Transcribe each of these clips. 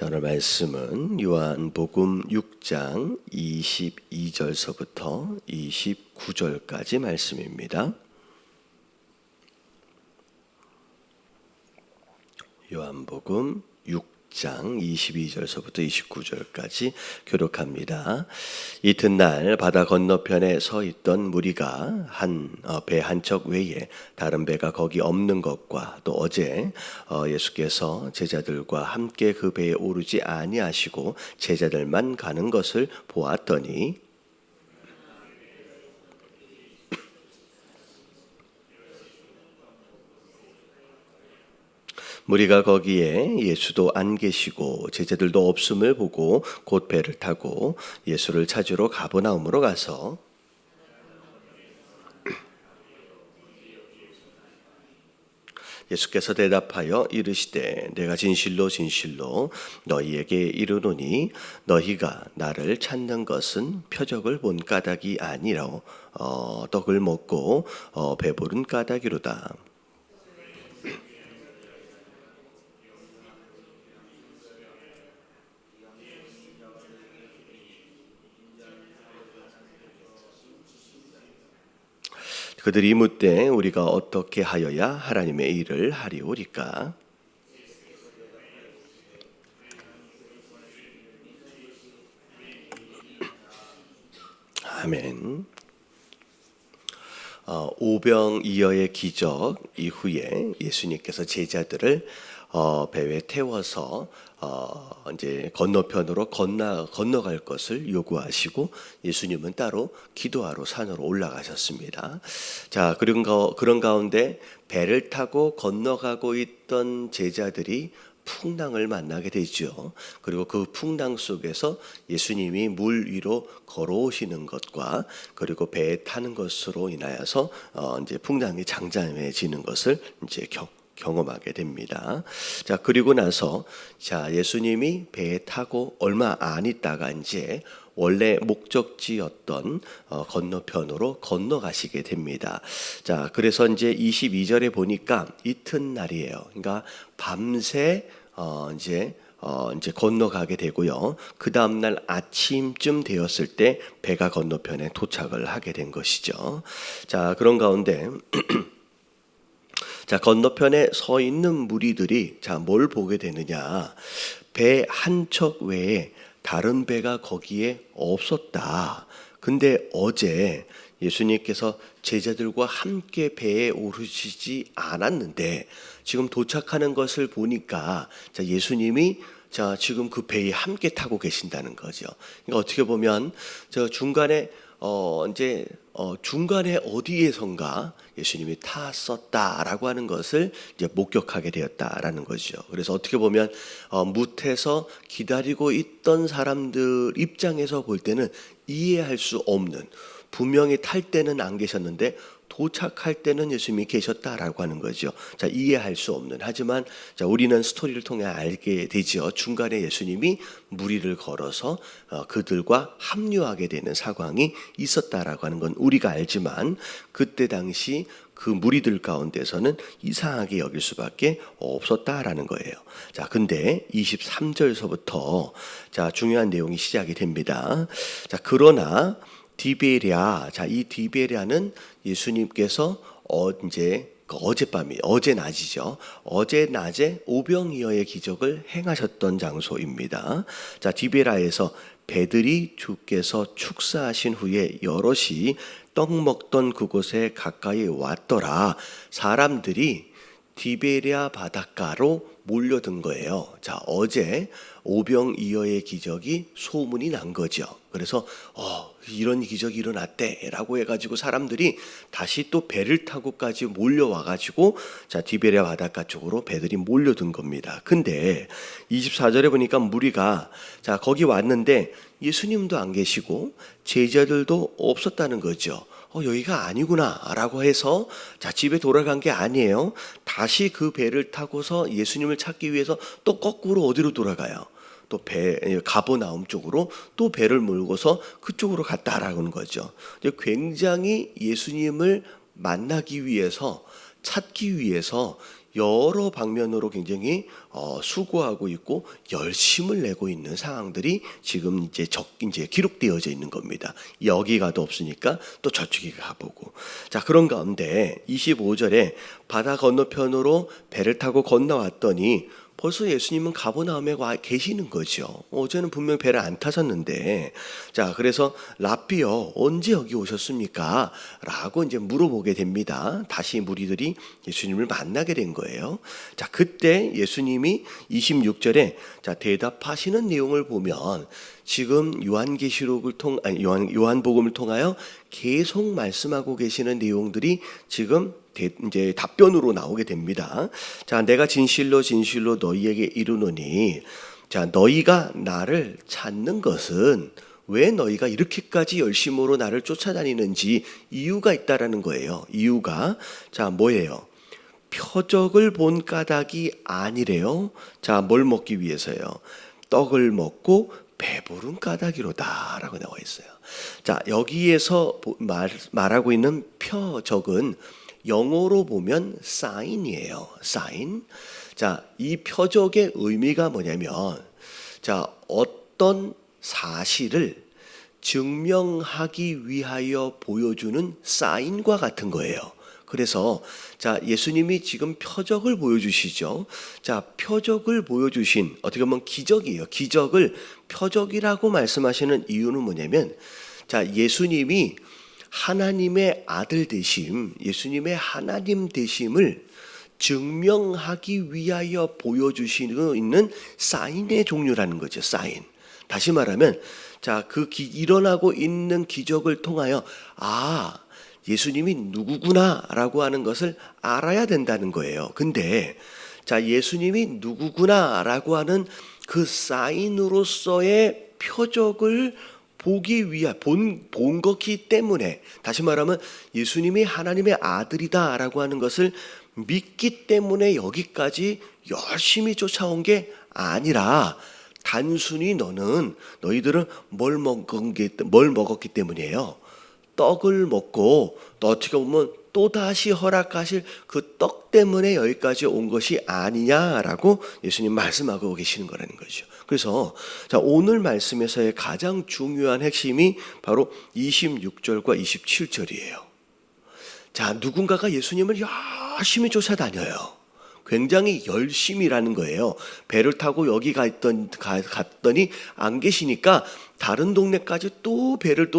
자, 오늘 말씀은 요한복음 6장 22절서부터 29절까지 말씀입니다. 요한복음 6장 22절서부터 29절까지 교독합니다. 이튿날 바다 건너편에 서 있던 무리가 배 한 척 외에 다른 배가 거기 없는 것과 또 어제 예수께서 제자들과 함께 그 배에 오르지 아니하시고 제자들만 가는 것을 보았더니 무리가 거기에 예수도 안 계시고 제자들도 없음을 보고 곧 배를 타고 예수를 찾으러 가버나움으로 가서 예수께서 대답하여 이르시되 내가 진실로 진실로 너희에게 이르노니 너희가 나를 찾는 것은 표적을 본 까닭이 아니라 떡을 먹고 배부른 까닭이로다. 그들이 묻되 우리가 어떻게 하여야 하나님의 일을 하리오리까? 아멘. 오병이어의 기적 이후에 예수님께서 제자들을 배에 태워서 이제 건너편으로 건너갈 것을 요구하시고 예수님은 따로 기도하러 산으로 올라가셨습니다. 자, 그런 가운데 배를 타고 건너가고 있던 제자들이 풍랑을 만나게 되죠. 그리고 그 풍랑 속에서 예수님이 물 위로 걸어오시는 것과 그리고 배에 타는 것으로 인하여서 이제 풍랑이 장장해지는 것을 이제 경험하게 됩니다. 자, 그리고 나서 예수님이 배에 타고 얼마 안 있다가 이제 원래 목적지였던 건너편으로 건너가시게 됩니다. 자, 그래서 이제 22절에 보니까 이튿날이에요. 그러니까 밤새 이제 건너가게 되고요. 그 다음 날 아침쯤 되었을 때 배가 건너편에 도착을 하게 된 것이죠. 자, 그런 가운데 자, 건너편에 서 있는 무리들이 뭘 보게 되느냐? 배 한 척 외에 다른 배가 거기에 없었다. 근데 어제 예수님께서 제자들과 함께 배에 오르시지 않았는데 지금 도착하는 것을 보니까 예수님이 지금 그 배에 함께 타고 계신다는 거죠. 그러니까 어떻게 보면 중간에 중간에 어디에선가 예수님이 탔었다라고 하는 것을 이제 목격하게 되었다라는 거죠. 그래서 어떻게 보면 뭇에서 기다리고 있던 사람들 입장에서 볼 때는 이해할 수 없는, 분명히 탈 때는 안 계셨는데 도착할 때는 예수님이 계셨다라고 하는 거죠. 자, 이해할 수 없는. 하지만 우리는 스토리를 통해 알게 되죠. 중간에 예수님이 무리를 걸어서 그들과 합류하게 되는 상황이 있었다라고 하는 건 우리가 알지만 그때 당시 그 무리들 가운데서는 이상하게 여길 수밖에 없었다라는 거예요. 자, 근데 23절서부터 중요한 내용이 시작이 됩니다. 자, 그러나 디베랴. 자, 이 디베랴는 예수님께서 어제 낮이죠. 어제 낮에 오병이어의 기적을 행하셨던 장소입니다. 자, 디베랴에서 배들이 주께서 축사하신 후에 여럿이 떡 먹던 그곳에 가까이 왔더라. 사람들이 디베랴 바닷가로 몰려든 거예요. 자, 어제 오병이어의 기적이 소문이 난 거죠. 그래서 이런 기적이 일어났대라고 해가지고 사람들이 다시 또 배를 타고까지 몰려와가지고 디베랴 바닷가 쪽으로 배들이 몰려든 겁니다. 근데 24절에 보니까 무리가 거기 왔는데 예수님도 안 계시고 제자들도 없었다는 거죠. 여기가 아니구나 라고 해서 집에 돌아간 게 아니에요. 다시 그 배를 타고서 예수님을 찾기 위해서 또 거꾸로 어디로 돌아가요? 또 가버나움 쪽으로 또 배를 몰고서 그쪽으로 갔다라고 하는 거죠. 굉장히 예수님을 만나기 위해서, 찾기 위해서 여러 방면으로 굉장히 수고하고 있고 열심을 내고 있는 상황들이 지금 이제 기록되어져 있는 겁니다. 여기 가도 없으니까 또 저쪽에 가보고. 자, 그런 가운데 25절에 바다 건너편으로 배를 타고 건너왔더니 벌써 예수님은 가버나움에 와 계시는 거죠. 어제는 분명 배를 안 타셨는데, 자, 그래서 랍비여 언제 여기 오셨습니까? 라고 이제 물어보게 됩니다. 다시 무리들이 예수님을 만나게 된 거예요. 자, 그때 예수님이 26절에 자, 대답하시는 내용을 보면 지금 요한복음을 통하여 계속 말씀하고 계시는 내용들이 지금 이제 답변으로 나오게 됩니다. 자, 내가 진실로 진실로 너희에게 이르노니, 자, 너희가 나를 찾는 것은 왜 너희가 이렇게까지 열심으로 나를 쫓아다니는지 이유가 있다라는 거예요. 이유가 자, 뭐예요? 표적을 본 까닭이 아니래요. 자, 뭘 먹기 위해서요? 떡을 먹고 배부른 까닭이로다라고 나와 있어요. 자, 여기에서 말하고 있는 표적은 영어로 보면 사인이에요. 사인. 자, 이 표적의 의미가 뭐냐면, 자, 어떤 사실을 증명하기 위하여 보여주는 사인과 같은 거예요. 그래서 자, 예수님이 지금 표적을 보여주시죠. 자, 표적을 보여주신 어떻게 보면 기적이에요. 기적을 표적이라고 말씀하시는 이유는 뭐냐면, 자, 예수님이 하나님의 아들 되심, 예수님의 하나님 되심을 증명하기 위하여 보여주시고 있는 사인의 종류라는 거죠. 사인. 다시 말하면 자, 일어나고 있는 기적을 통하여 예수님이 누구구나라고 하는 것을 알아야 된다는 거예요. 근데 자, 예수님이 누구구나라고 하는 그 사인으로서의 표적을 보기 위한 본 것이기 때문에, 다시 말하면 예수님이 하나님의 아들이다라고 하는 것을 믿기 때문에 여기까지 열심히 쫓아온 게 아니라 단순히 너희들은 뭘 먹었기 때문이에요. 떡을 먹고 또 어떻게 보면 또다시 허락하실 그 떡 때문에 여기까지 온 것이 아니냐라고 예수님 말씀하고 계시는 거라는 거죠. 그래서 자, 오늘 말씀에서의 가장 중요한 핵심이 바로 26절과 27절이에요. 자, 누군가가 예수님을 열심히 쫓아다녀요. 굉장히 열심히라는 거예요. 배를 타고 여기 갔더니 안 계시니까 다른 동네까지 또 배를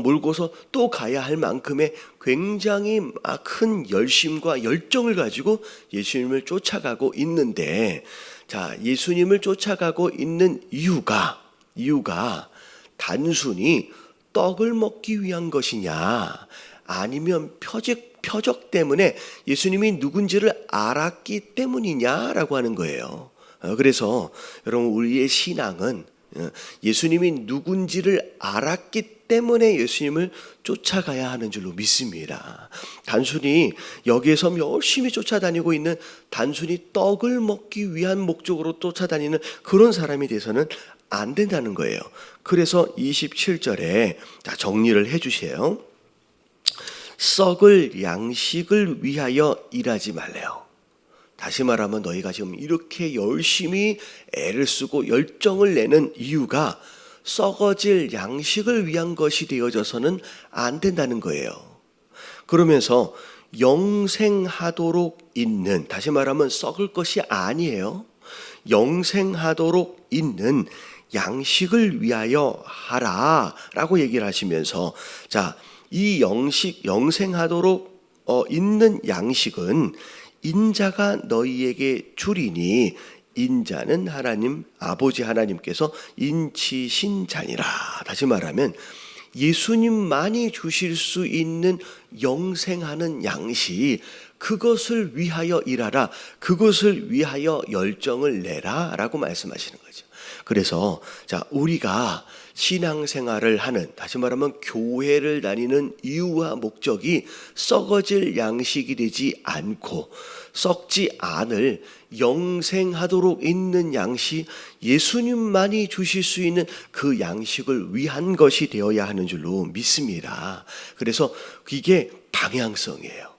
몰고서 또 가야 할 만큼의 굉장히 큰 열심과 열정을 가지고 예수님을 쫓아가고 있는데, 자, 예수님을 쫓아가고 있는 이유가 단순히 떡을 먹기 위한 것이냐, 아니면 표적 때문에 예수님이 누군지를 알았기 때문이냐라고 하는 거예요. 그래서 여러분, 우리의 신앙은 예수님이 누군지를 알았기 때문에 예수님을 쫓아가야 하는 줄로 믿습니다. 단순히 여기에서 열심히 쫓아다니고 있는, 단순히 떡을 먹기 위한 목적으로 쫓아다니는 그런 사람이 돼서는 안 된다는 거예요. 그래서 27절에 정리를 해주세요. 썩을 양식을 위하여 일하지 말래요. 다시 말하면 너희가 지금 이렇게 열심히 애를 쓰고 열정을 내는 이유가 썩어질 양식을 위한 것이 되어져서는 안 된다는 거예요. 그러면서 영생하도록 있는, 다시 말하면 썩을 것이 아니에요. 영생하도록 있는 양식을 위하여 하라 라고 얘기를 하시면서, 자, 이 영생하도록 있는 양식은 인자가 너희에게 주리니 인자는 하나님 아버지 하나님께서 인치신 자니라. 다시 말하면 예수님만이 주실 수 있는 영생하는 양식, 그것을 위하여 일하라, 그것을 위하여 열정을 내라 라고 말씀하시는 거죠. 그래서 자, 우리가 신앙생활을 하는, 다시 말하면 교회를 다니는 이유와 목적이 썩어질 양식이 되지 않고 썩지 않을 영생하도록 있는 양식, 예수님만이 주실 수 있는 그 양식을 위한 것이 되어야 하는 줄로 믿습니다. 그래서 이게 방향성이에요.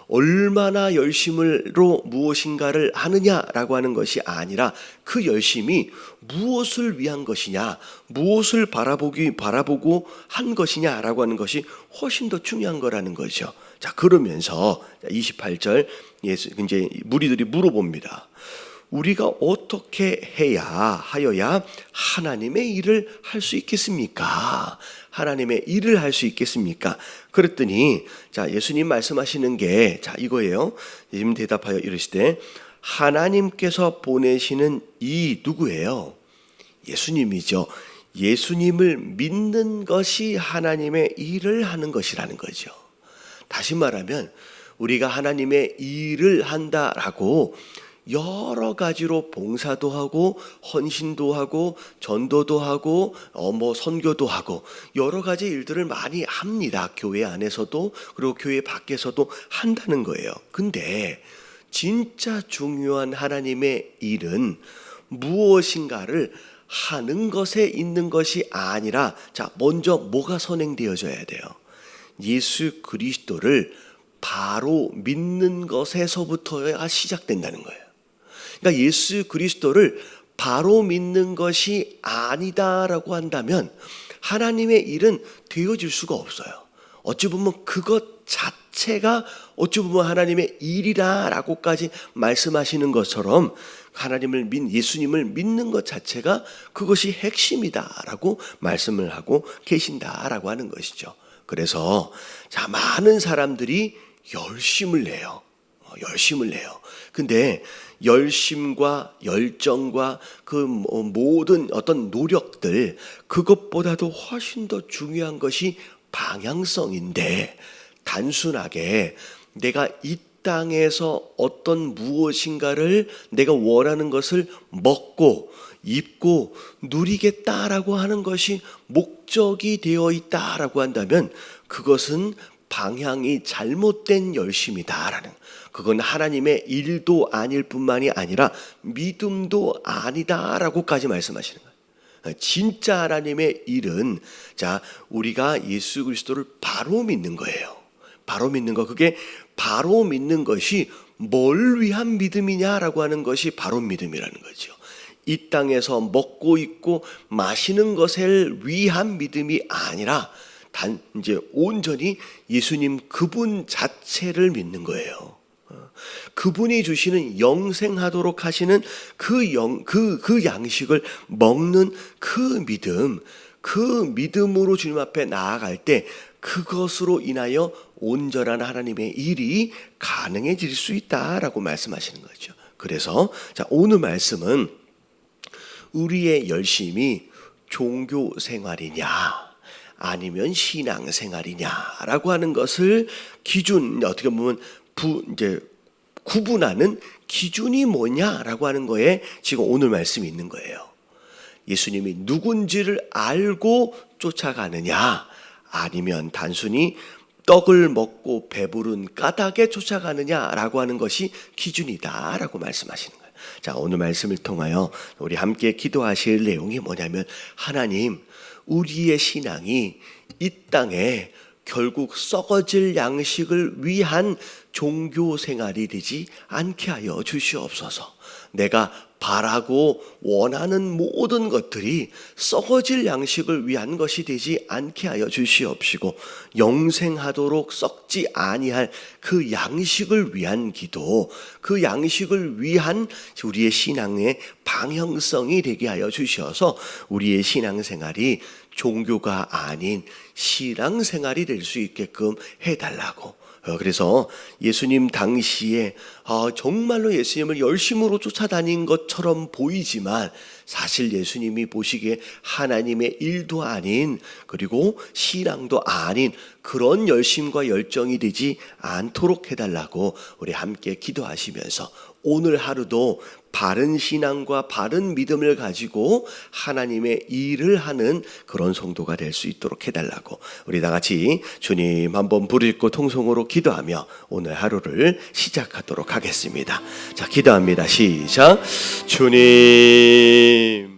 얼마나 열심으로 무엇인가를 하느냐라고 하는 것이 아니라 그 열심이 무엇을 위한 것이냐, 무엇을 바라보고 한 것이냐라고 하는 것이 훨씬 더 중요한 거라는 거죠. 자, 그러면서 28절 이제 무리들이 물어봅니다. 우리가 어떻게 하여야 하나님의 일을 할 수 있겠습니까? 하나님의 일을 할 수 있겠습니까? 그랬더니 자, 예수님 말씀하시는 게 자, 이거예요. 예수님 대답하여 이르시되 하나님께서 보내시는 이 누구예요? 예수님이죠. 예수님을 믿는 것이 하나님의 일을 하는 것이라는 거죠. 다시 말하면 우리가 하나님의 일을 한다라고 여러 가지로 봉사도 하고 헌신도 하고 전도도 하고 선교도 하고 여러 가지 일들을 많이 합니다. 교회 안에서도 그리고 교회 밖에서도 한다는 거예요. 근데 진짜 중요한 하나님의 일은 무엇인가를 하는 것에 있는 것이 아니라 자, 먼저 뭐가 선행되어져야 돼요? 예수 그리스도를 바로 믿는 것에서부터가 시작된다는 거예요. 그러니까 예수 그리스도를 바로 믿는 것이 아니다라고 한다면 하나님의 일은 되어질 수가 없어요. 어찌 보면 그것 자체가 어찌 보면 하나님의 일이라라고까지 말씀하시는 것처럼 예수님을 믿는 것 자체가 그것이 핵심이다라고 말씀을 하고 계신다라고 하는 것이죠. 그래서 자, 많은 사람들이 열심을 내요. 근데 열심과 열정과 그 모든 어떤 노력들 그것보다도 훨씬 더 중요한 것이 방향성인데 단순하게 내가 이 땅에서 어떤 무엇인가를 내가 원하는 것을 먹고 입고 누리겠다라고 하는 것이 목적이 되어 있다라고 한다면 그것은 방향이 잘못된 열심이다라는, 그건 하나님의 일도 아닐 뿐만이 아니라 믿음도 아니다라고까지 말씀하시는 거예요. 진짜 하나님의 일은 자, 우리가 예수 그리스도를 바로 믿는 거예요. 바로 믿는 거, 그게 바로 믿는 것이 뭘 위한 믿음이냐라고 하는 것이 바로 믿음이라는 거죠. 이 땅에서 먹고 입고 마시는 것을 위한 믿음이 아니라 이제 온전히 예수님 그분 자체를 믿는 거예요. 그분이 주시는 영생하도록 하시는 그 양식을 먹는 그 믿음으로 주님 앞에 나아갈 때 그것으로 인하여 온전한 하나님의 일이 가능해질 수 있다라고 말씀하시는 거죠. 그래서 자, 오늘 말씀은 우리의 열심이 종교 생활이냐 아니면 신앙 생활이냐라고 하는 것을 어떻게 보면 이제 구분하는 기준이 뭐냐라고 하는 거에 지금 오늘 말씀이 있는 거예요. 예수님이 누군지를 알고 쫓아가느냐 아니면 단순히 떡을 먹고 배부른 까닭에 쫓아가느냐라고 하는 것이 기준이다라고 말씀하시는 거예요. 자, 오늘 말씀을 통하여 우리 함께 기도하실 내용이 뭐냐면 하나님, 우리의 신앙이 이 땅에 결국 썩어질 양식을 위한 종교 생활이 되지 않게 하여 주시옵소서. 내가 바라고 원하는 모든 것들이 썩어질 양식을 위한 것이 되지 않게 하여 주시옵시고 영생하도록 썩지 아니할 그 양식을 위한 기도, 그 양식을 위한 우리의 신앙의 방향성이 되게 하여 주셔서 우리의 신앙생활이 종교가 아닌 신앙생활이 될 수 있게끔 해달라고. 그래서 예수님 당시에 정말로 예수님을 열심으로 쫓아다닌 것처럼 보이지만 사실 예수님이 보시기에 하나님의 일도 아닌 그리고 신앙도 아닌 그런 열심과 열정이 되지 않도록 해달라고 우리 함께 기도하시면서 오늘 하루도 바른 신앙과 바른 믿음을 가지고 하나님의 일을 하는 그런 성도가 될 수 있도록 해달라고 우리 다 같이 주님 한번 부르짖고 통성으로 기도하며 오늘 하루를 시작하도록 하겠습니다. 자, 기도합니다. 시작. 주님